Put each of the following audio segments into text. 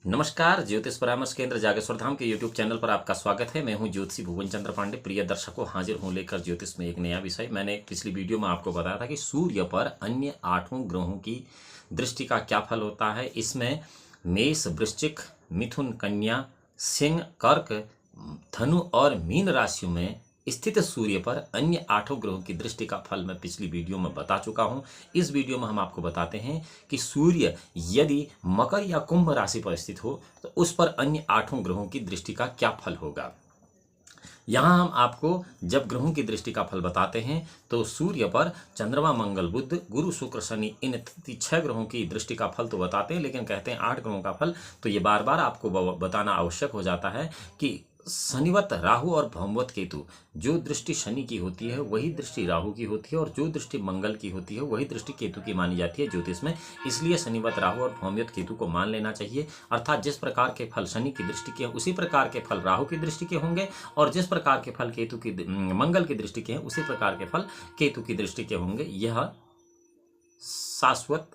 नमस्कार, ज्योतिष परामर्श केंद्र जागेश्वर धाम के यूट्यूब चैनल पर आपका स्वागत है। मैं हूं ज्योतिषी भुवन चंद्र पांडे। प्रिय दर्शकों, हाजिर हूं लेकर ज्योतिष में एक नया विषय। मैंने पिछली वीडियो में आपको बताया था कि सूर्य पर अन्य 8 ग्रहों की दृष्टि का क्या फल होता है। इसमें मेष, वृश्चिक, मिथुन, कन्या, सिंह, कर्क, धनु और मीन राशियों में स्थित सूर्य पर अन्य 8 ग्रहों की दृष्टि का फल मैं पिछली वीडियो में बता चुका हूं। इस वीडियो में हम आपको बताते हैं कि सूर्य यदि मकर या कुंभ राशि पर स्थित हो तो उस पर अन्य 8 ग्रहों की दृष्टि का क्या फल होगा। यहाँ हम आपको जब ग्रहों की दृष्टि का फल बताते हैं तो सूर्य पर चंद्रमा, मंगल, बुध, गुरु, शुक्र, शनि, इन 6 ग्रहों की दृष्टि का फल तो बताते हैं, लेकिन कहते हैं 8 ग्रहों का फल। तो ये बार बार आपको बताना आवश्यक हो जाता है कि शनिवत राहु और भौमवत केतु, जो दृष्टि शनि की होती है वही दृष्टि राहु की होती है, और जो दृष्टि मंगल की होती है वही दृष्टि केतु की मानी जाती है ज्योतिष में। इसलिए शनिवत राहु और भौमवत केतु को मान लेना चाहिए। अर्थात जिस प्रकार के फल शनि की दृष्टि के उसी प्रकार के फल राहु की दृष्टि के होंगे, और जिस प्रकार के फल केतु की मंगल की दृष्टि के हैं उसी प्रकार के फल केतु की दृष्टि के होंगे। यह शाश्वत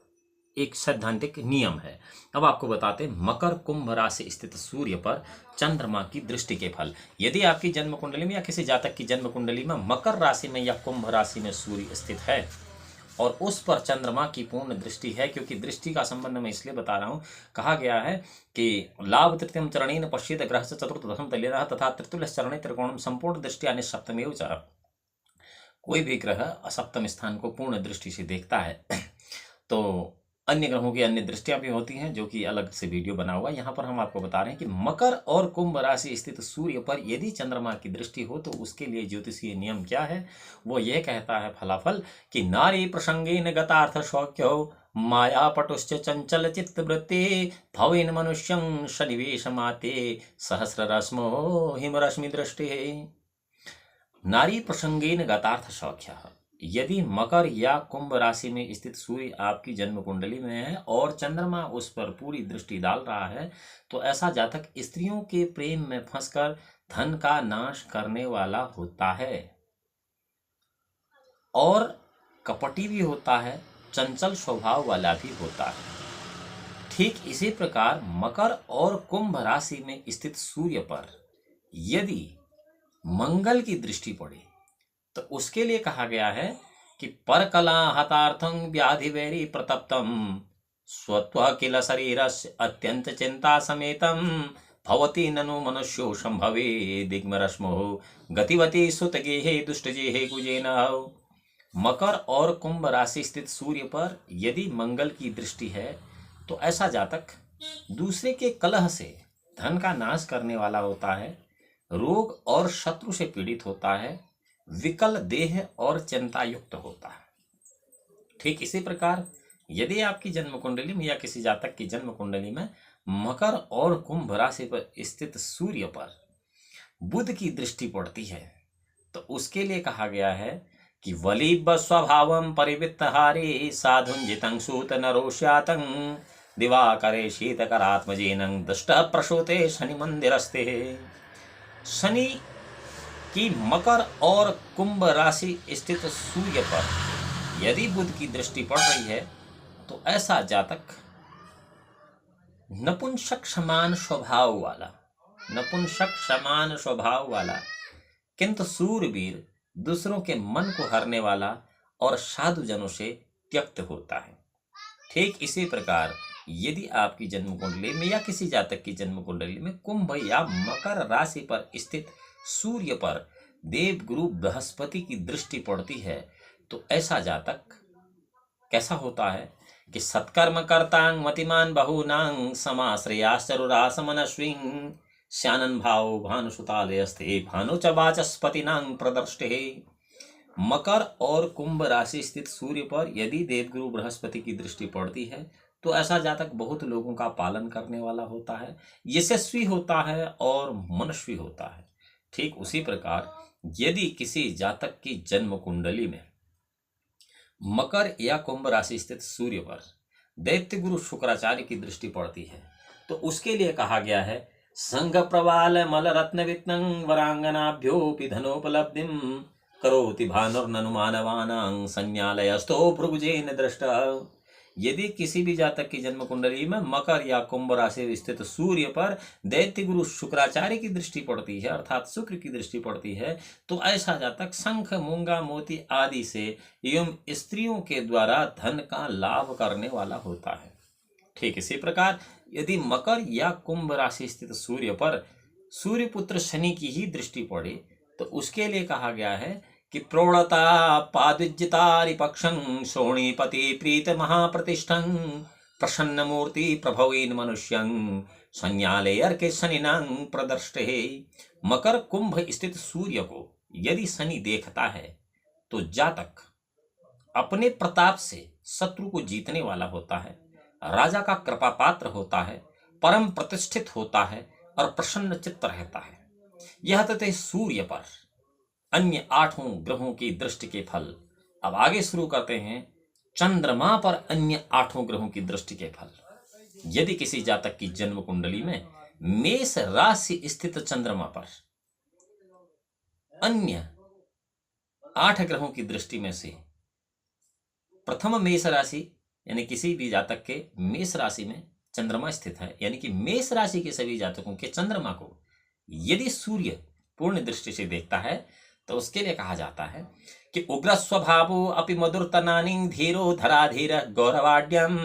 एक सैद्धांतिक नियम है। अब आपको बताते हैं मकर कुंभ राशि स्थित सूर्य पर चंद्रमा की दृष्टि के फल। यदि आपकी जन्म कुंडली में या किसी जातक की जन्म कुंडली में मकर राशि में या कुंभ राशि में सूर्य स्थित है और उस पर चंद्रमा की पूर्ण दृष्टि है, क्योंकि दृष्टि का संबंध मैं इसलिए बता रहा हूं, कहा गया है कि लाभ तृतीयम चरणेन पश्येत ग्रह से चतुर्थ दशम तलेनः तथा तृतीय चरणे त्रिकोणम संपूर्ण दृष्टि सप्तमेव च। कोई भी ग्रह सप्तम स्थान को पूर्ण दृष्टि से देखता है तो अन्य ग्रहों की अन्य दृष्टियां भी होती हैं, जो कि अलग से वीडियो बना हुआ। यहाँ पर हम आपको बता रहे हैं कि मकर और कुंभ राशि स्थित सूर्य पर यदि चंद्रमा की दृष्टि हो तो उसके लिए ज्योतिषीय नियम क्या है। वो यह कहता है फलाफल कि नारी प्रसंगेन गतार्थ शौक्यो माया पटुश्च चंचल चित्त वृत्ति भवेन मनुष्यं सन्निवेश माते सहस्र रश्मो हिमरश्मि दृष्टि। नारी प्रसंगेन गतार्थ शौक्य, यदि मकर या कुंभ राशि में स्थित सूर्य आपकी जन्म कुंडली में है और चंद्रमा उस पर पूरी दृष्टि डाल रहा है तो ऐसा जातक स्त्रियों के प्रेम में फंसकर धन का नाश करने वाला होता है और कपटी भी होता है, चंचल स्वभाव वाला भी होता है। ठीक इसी प्रकार मकर और कुंभ राशि में स्थित सूर्य पर यदि मंगल की दृष्टि पड़े तो उसके लिए कहा गया है कि पर कला हतार्थं व्याधि वैरी प्रतप्तम स्वत्व किल शरीरस्य अत्यंत चिंता समेतम भवति ननु मनुष्यो संभवे दिग्मरश्मो गतिवती सुतगेहे दुष्टजेहे कुजेन। मकर और कुंभ राशि स्थित सूर्य पर यदि मंगल की दृष्टि है तो ऐसा जातक दूसरे के कलह से धन का नाश करने वाला होता है, रोग और शत्रु से पीड़ित होता है, विकल देह और चिंता युक्त होता है। ठीक इसी प्रकार यदि आपकी जन्म कुंडली में या किसी जातक की जन्म कुंडली में मकर और कुंभ राशि पर स्थित सूर्य पर बुध की दृष्टि पड़ती है तो उसके लिए कहा गया है कि वलीब स्वभावं परिवित्तहारे साधुंजितं सूत नरोष्यातं दिवाकरे शीतकरात्मजेनं दुष्ट प्रसूते शनि मंदिरस्ते। शनि कि मकर और कुंभ राशि स्थित सूर्य पर यदि बुध की दृष्टि पड़ रही है तो ऐसा जातक नपुंसक समान स्वभाव वाला किंतु सूरवीर, दूसरों के मन को हरने वाला और साधुजनों से त्यक्त होता है। ठीक इसी प्रकार यदि आपकी जन्म कुंडली में या किसी जातक की जन्म कुंडली में कुंभ या मकर राशि पर स्थित सूर्य पर देव गुरु बृहस्पति की दृष्टि पड़ती है तो ऐसा जातक कैसा होता है कि सत्कर्म कर्तांग मतिमान बहुनांग समाश्रयाश्चरुरासमनस्विं श्यानन भाव भानुसुतालयस्ते भानु च वाचस्पतिनांग प्रदर्ष्टे। मकर और कुंभ राशि स्थित सूर्य पर यदि देवगुरु बृहस्पति की दृष्टि पड़ती है तो ऐसा जातक बहुत लोगों का पालन करने वाला होता है, यशस्वी होता है और मनस्वी होता है। ठीक उसी प्रकार यदि किसी जातक की जन्म कुंडली में मकर या कुंभ राशि स्थित सूर्य पर दैत्य गुरु शुक्राचार्य की दृष्टि पड़ती है तो उसके लिए कहा गया है संग प्रवाल मल रत्न वित्तं वरांगनाभ्योपि धनोपलब्धिं करोति भानुर्ननु मानवानां संज्ञालयस्थो भृगुजेन दृष्टा। यदि किसी भी जातक की जन्म कुंडली में मकर या कुंभ राशि स्थित सूर्य पर दैत्य गुरु शुक्राचार्य की दृष्टि पड़ती है, अर्थात शुक्र की दृष्टि पड़ती है, तो ऐसा जातक शंख, मूंगा, मोती आदि से एवं स्त्रियों के द्वारा धन का लाभ करने वाला होता है। ठीक इसी प्रकार यदि मकर या कुंभ राशि स्थित सूर्य पर सूर्य पुत्र शनि की ही दृष्टि पड़े तो उसके लिए कहा गया है कि प्रोणता पाद्विज्यतारिपक्षं श्रोणीपति प्रीत महाप्रतिष्ठं प्रसन्न मूर्ति प्रभवेन मनुष्यं संज्ञाले अर्के शनिनां प्रदर्ष्टे। मकर कुंभ स्थित सूर्य को यदि शनि देखता है तो जातक अपने प्रताप से शत्रु को जीतने वाला होता है, राजा का कृपा पात्र होता है, परम प्रतिष्ठित होता है और प्रसन्न चित्त रहता है। यह तथा सूर्य पर अन्य 8 ग्रहों की दृष्टि के फल। अब आगे शुरू करते हैं चंद्रमा पर अन्य 8 ग्रहों की दृष्टि के फल। यदि किसी जातक की जन्म कुंडली में मेष राशि स्थित चंद्रमा पर अन्य 8 ग्रहों की दृष्टि में से प्रथम मेष राशि यानी किसी भी जातक के मेष राशि में चंद्रमा स्थित है, यानी कि मेष राशि के सभी जातकों के चंद्रमा को यदि सूर्य पूर्ण दृष्टि से देखता है तो उसके लिए कहा जाता है कि उग्र स्वभावो अपि मधुरतनानि धीरो धराधीर गौरवाड्यम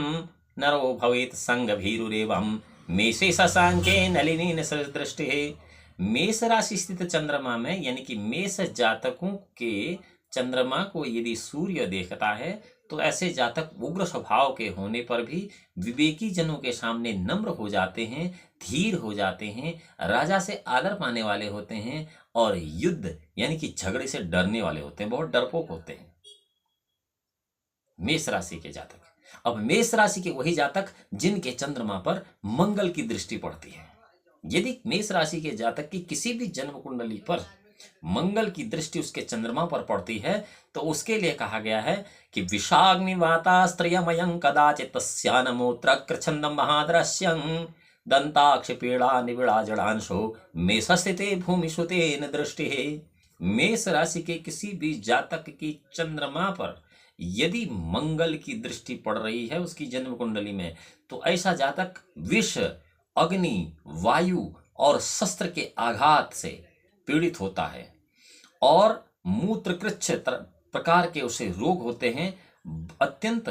नरो भवेत संग भीरुरेवम मेषे शशांके नलिनी दृष्टि है। मेष राशि स्थित चंद्रमा में यानी कि मेष जातकों के चंद्रमा को यदि सूर्य देखता है तो ऐसे जातक उग्र स्वभाव के होने पर भी विवेकी जनों के सामने नम्र हो जाते हैं, धीर हो जाते हैं, राजा से आदर पाने वाले होते हैं और युद्ध यानी कि झगड़े से डरने वाले होते हैं, बहुत डरपोक होते हैं मेष राशि के जातक। अब मेष राशि के वही जातक जिनके चंद्रमा पर मंगल की दृष्टि पड़ती है। यदि मेष राशि के जातक की किसी भी जन्म कुंडली पर मंगल की दृष्टि उसके चंद्रमा पर पड़ती है तो उसके लिए कहा गया है कि विषाग्निवातास्त्रयमयं कदाचित् तस्यानमूत्र कृच्छन्दं महादृश्यं दंताक्ष पीड़ा निबिड़ा जड़ांशो मेषस्थिते भूमिसुतेन दृष्टि है। मेष राशि के किसी भी जातक की चंद्रमा पर यदि मंगल की दृष्टि पड़ रही है उसकी जन्म कुंडली में तो ऐसा जातक विष, अग्नि, वायु और शस्त्र के आघात से पीड़ित होता है और मूत्रकृच्छ प्रकार के उसे रोग होते हैं। अत्यंत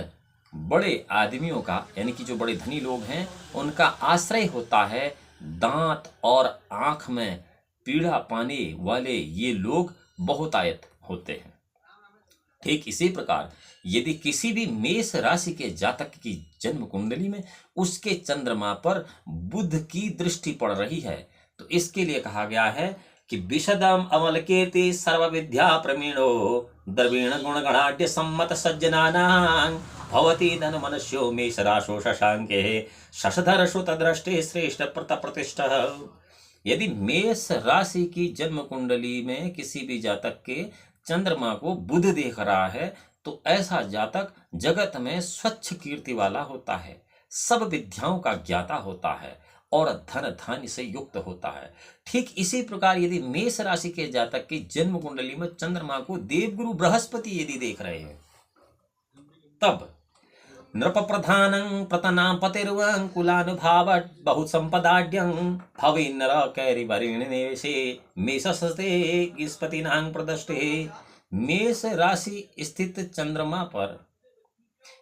बड़े आदमियों का यानी कि जो बड़े धनी लोग हैं उनका आश्रय होता है। दांत और आंख में पीड़ा पाने वाले ये लोग बहुतायत होते हैं। ठीक इसी प्रकार यदि किसी भी मेष राशि के जातक की जन्म कुंडली में उसके चंद्रमा पर बुध की दृष्टि पड़ रही है तो इसके लिए कहा गया है कि विशदम अमल कीर्ति सर्व विद्या प्रवीणो द्रवीण गुण गणाढ्य सम्मत सज्जनानां भवति धन मनुष्यो मेष राशो शशांके शशधर श्रुत दृष्टि श्रेष्ठ प्रत प्रतिष्ठ। यदि मेष राशि की जन्म कुंडली में किसी भी जातक के चंद्रमा को बुध देख रहा है तो ऐसा जातक जगत में स्वच्छ कीर्ति वाला होता है, सब विद्याओं का ज्ञाता होता है और धन धान्य से युक्त होता है। ठीक इसी प्रकार यदि मेष राशि के जातक की जन्म कुंडली में चंद्रमा को देवगुरु बृहस्पति यदि देख रहे हैं तब नृप प्रधानं प्रतनापतिर्वं कुलानुभाव बहु संपदाढ्यं भवे नर कैरिवरिणेशे मेषस्ते स्पतिनां प्रदष्टे। मेष राशि स्थित चंद्रमा पर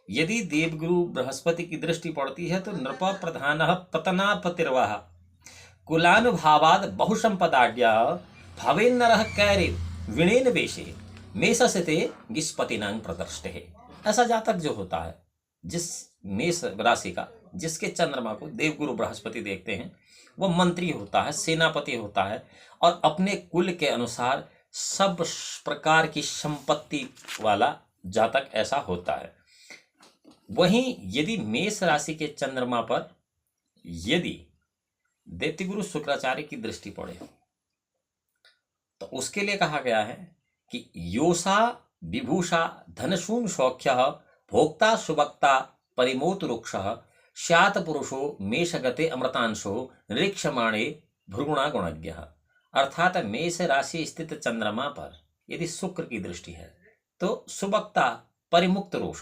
यदि देवगुरु बृहस्पति की दृष्टि पड़ती है तो नृप प्रधान पतनापतिर्वः कुलानुभावाद बहुसंपदाढ्य भवेन्नरः कैरिविणेन वेशे मेषस्ते गिस्पतिनां प्रदष्टे। ऐसा जातक जो होता है जिस मेष राशि का जिसके चंद्रमा को देवगुरु बृहस्पति देखते हैं वह मंत्री होता है, सेनापति होता है और अपने कुल के अनुसार सब प्रकार की संपत्ति वाला जातक ऐसा होता है। वहीं यदि मेष राशि के चंद्रमा पर यदि दैत्यगुरु शुक्राचार्य की दृष्टि पड़े तो उसके लिए कहा गया है कि योषा विभूषा धनशून सौख्य भोक्ता सुभक्ता परिमोत रुक्ष स्यात् पुरुषो मेषगते अमृतांशो ऋक्षमाणे भृगुणा गुणज्ञ। अर्थात मेष राशि स्थित चंद्रमा पर यदि शुक्र की दृष्टि है तो सुभक्ता परिमुक्त रोष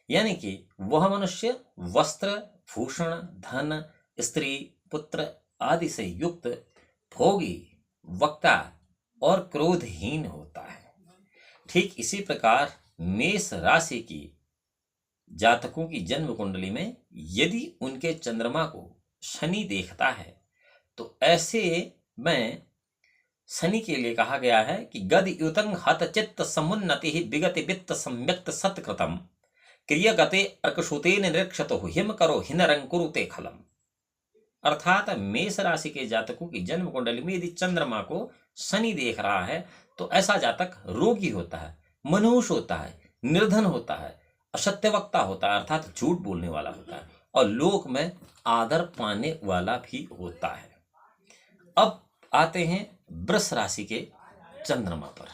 यानी कि वह मनुष्य वस्त्र, भूषण, धन, स्त्री, पुत्र आदि से युक्त, भोगी, वक्ता और क्रोधहीन होता है। ठीक इसी प्रकार मेष राशि की जातकों की जन्म कुंडली में यदि उनके चंद्रमा को शनि देखता है तो ऐसे में शनि के लिए कहा गया है कि गद युतं हत चित्त समुन्नति विगति वित्त सम्यक्त सत्कृतम क्रियगते अर्कशुतेन निरीक्षतो हिम करो हिनरं कुरुते खलम। अर्थात मेष राशि के जातकों की जन्म कुंडली में यदि चंद्रमा को शनि देख रहा है तो ऐसा जातक रोगी होता है, मनुष होता है, निर्धन होता है, असत्य वक्ता होता है अर्थात झूठ बोलने वाला होता है और लोक में आदर पाने वाला भी होता है। अब आते हैं वृष राशि के चंद्रमा पर।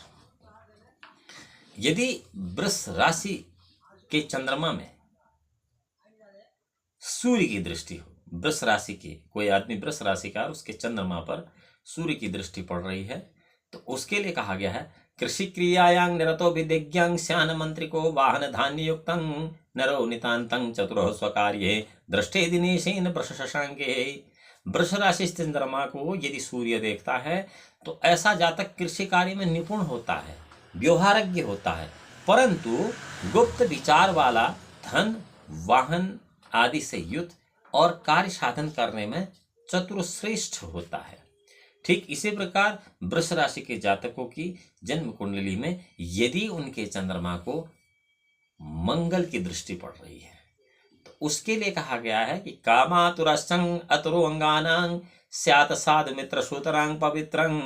यदि वृष राशि के चंद्रमा में सूर्य की दृष्टि हो, वृष राशि के कोई आदमी वृष राशि का उसके चंद्रमा पर सूर्य की दृष्टि पड़ रही है तो उसके लिए कहा गया है कृषि क्रियायां निरतो विदिज्ञां श्यान मंत्रिको वाहन धान्य युक्तं नरो नितान्तं चतुरो स्वकार्ये दृष्टे दिनेशेन वृष शशांके। वृष राशि चंद्रमा को यदि सूर्य देखता है तो ऐसा जातक कृषि कार्य में निपुण होता है, व्यवहारज्ञ होता है, परंतु गुप्त विचार वाला, धन, वाहन आदि से युक्त और कार्य साधन करने में चतुर श्रेष्ठ होता है। ठीक इसी प्रकार वृष राशि के जातकों की जन्म कुंडली में यदि उनके चंद्रमा को मंगल की दृष्टि पड़ रही है तो उसके लिए कहा गया है कि कामातुरसंग अतुरो अंगानां स्यात् साधु मित्र सूतरांग पवित्रं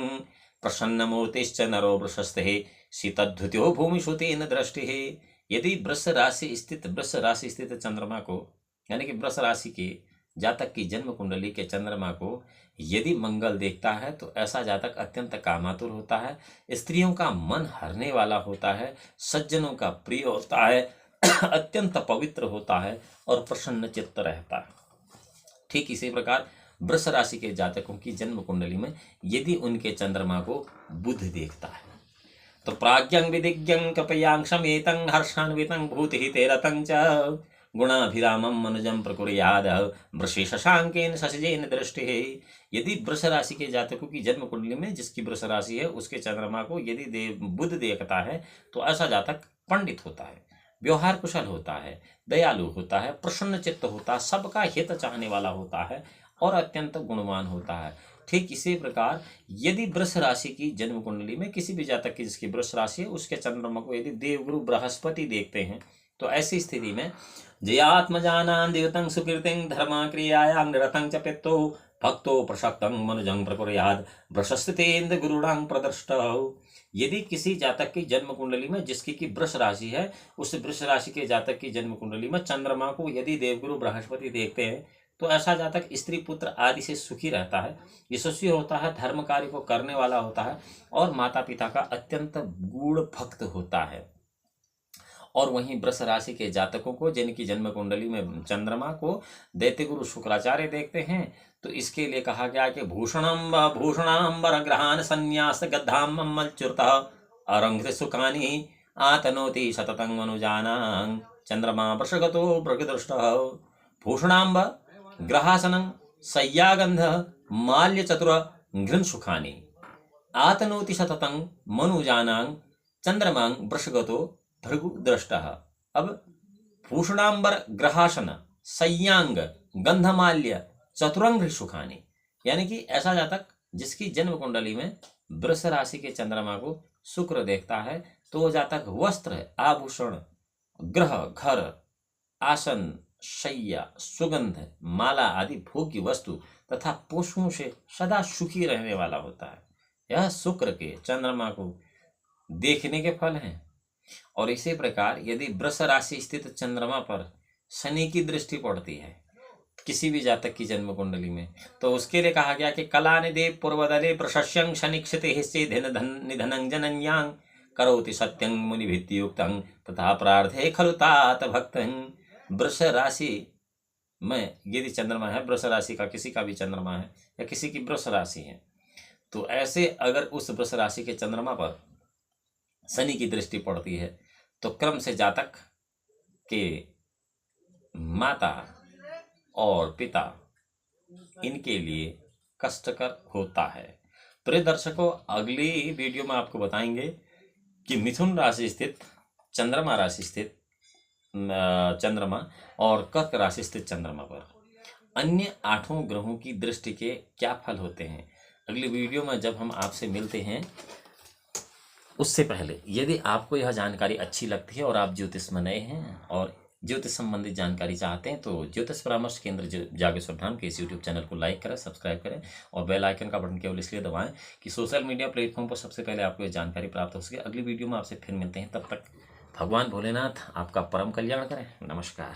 प्रसन्न मूर्तिश्च नरो वृषस्ते शीतद्युतो भूमिशुतेन दृष्टिः। यदि वृष राशि स्थित चंद्रमा को यानी कि वृष राशि के जातक की जन्म कुंडली के चंद्रमा को यदि मंगल देखता है तो ऐसा जातक अत्यंत कामातुर होता है, स्त्रियों का मन हरने वाला होता है, सज्जनों का प्रिय होता है, अत्यंत पवित्र होता है और प्रसन्न चित्त रहता है। ठीक इसी प्रकार वृष राशि के जातकों की जन्म कुंडली में यदि उनके चंद्रमा को बुध देखता है तो प्राज्ञं विदिज्ञं कपयांक्षमेतं हर्षान्वितं भूतिहितेरतं च गुणाभिरामं मनुजं प्रकुर्याद वृषे शशांकेन शशिजेन दृष्टिः। यदि वृष राशि के जातकों की जन्म कुंडली में जिसकी वृष राशि है उसके चंद्रमा को यदि बुध देखता है तो ऐसा जातक पंडित होता है, व्यवहार कुशल होता है, दयालु होता है, प्रसन्न चित्त होता है, सबका हित चाहने वाला होता है और अत्यंत गुणवान होता है। ठीक इसी प्रकार यदि वृष राशि की जन्म कुंडली में किसी भी जातक की जिसकी वृष राशि है उसके चंद्रमा को यदि देवगुरु बृहस्पति देखते हैं तो ऐसी स्थिति में जयात्मजानां देवतं सुकीर्तिं धर्मा क्रियायां निरतं च पित्तो भक्तो प्रशक्तं मनुजं प्रकुर्याद वृषस्थितेन्द्र गुरुणां प्रदृष्टौ। यदि किसी जातक की जन्म कुंडली में जिसकी की वृष राशि है उस वृष राशि के जातक की जन्म कुंडली में चंद्रमा को यदि देवगुरु बृहस्पति देखते हैं तो ऐसा जातक स्त्री पुत्र आदि से सुखी रहता है, यशस्वी होता है, धर्म कार्य को करने वाला होता है और माता पिता का अत्यंत गूढ़ भक्त होता है। और वहीं वृष राशि के जातकों को जिनकी जन्म कुंडली में चंद्रमा को दैत्य गुरु शुक्राचार्य देखते हैं तो इसके लिए कहा गया कि भूषणांबर ग्रहान संन्यास गद्धाम मल्चुरतः अरंघ्र सुखानि आतनोति सततं मनुजानां चंद्रमा वृषगतो मृगदृष्टः। भूषणांब ग्रहासनं शय्यागंध माल्य चतुर घृन सुखानि आतनोति सततं मनुजानां चंद्रमा वृषगतो भृगु दृष्टा। अब भूषणांबर ग्रहासन संयांग गंधमाल्य चतुरंग सुखानी यानी कि ऐसा जातक जिसकी जन्म कुंडली में वृष राशि के चंद्रमा को शुक्र देखता है तो वो जातक वस्त्र, आभूषण, ग्रह, घर, आसन, शय्या, सुगंध, माला आदि भोग्य वस्तु तथा पुष्पों से सदा सुखी रहने वाला होता है। यह शुक्र के चंद्रमा को देखने के फल हैं। और इसी प्रकार यदि वृष राशि स्थित चंद्रमा पर शनि की दृष्टि पड़ती है किसी भी जातक की जन्म कुंडली में तो उसके लिए कहा गया कि कला निदेव पूर्वदले प्रशस्यं शनि क्षिते हिस्से निधनं जनन्यां करोति सत्यं मुनिभित्युक्तं तथा प्रार्थे खलु तात भक्तं। वृष राशि में यदि चंद्रमा है, वृष राशि का किसी का भी चंद्रमा है या किसी की वृष राशि है तो ऐसे अगर उस वृष राशि के चंद्रमा पर शनि की दृष्टि पड़ती है तो क्रम से जातक के माता और पिता इनके लिए कष्टकर होता है। प्रिय दर्शकों, अगली वीडियो में आपको बताएंगे कि मिथुन राशि स्थित चंद्रमा राशि स्थित चंद्रमा और कर्क राशि स्थित चंद्रमा पर अन्य 8 ग्रहों की दृष्टि के क्या फल होते हैं। अगली वीडियो में जब हम आपसे मिलते हैं, उससे पहले यदि आपको यह जानकारी अच्छी लगती है और आप ज्योतिष में नए हैं और ज्योतिष संबंधित जानकारी चाहते हैं तो ज्योतिष परामर्श केंद्र जागेश्वर धाम के इस यूट्यूब चैनल को लाइक करें, सब्सक्राइब करें और बेल आइकन का बटन केवल इसलिए दबाएं कि सोशल मीडिया प्लेटफॉर्म पर सबसे पहले आपको यह जानकारी प्राप्त हो सके। अगली वीडियो में आपसे फिर मिलते हैं, तब तक भगवान भोलेनाथ आपका परम कल्याण करें। नमस्कार।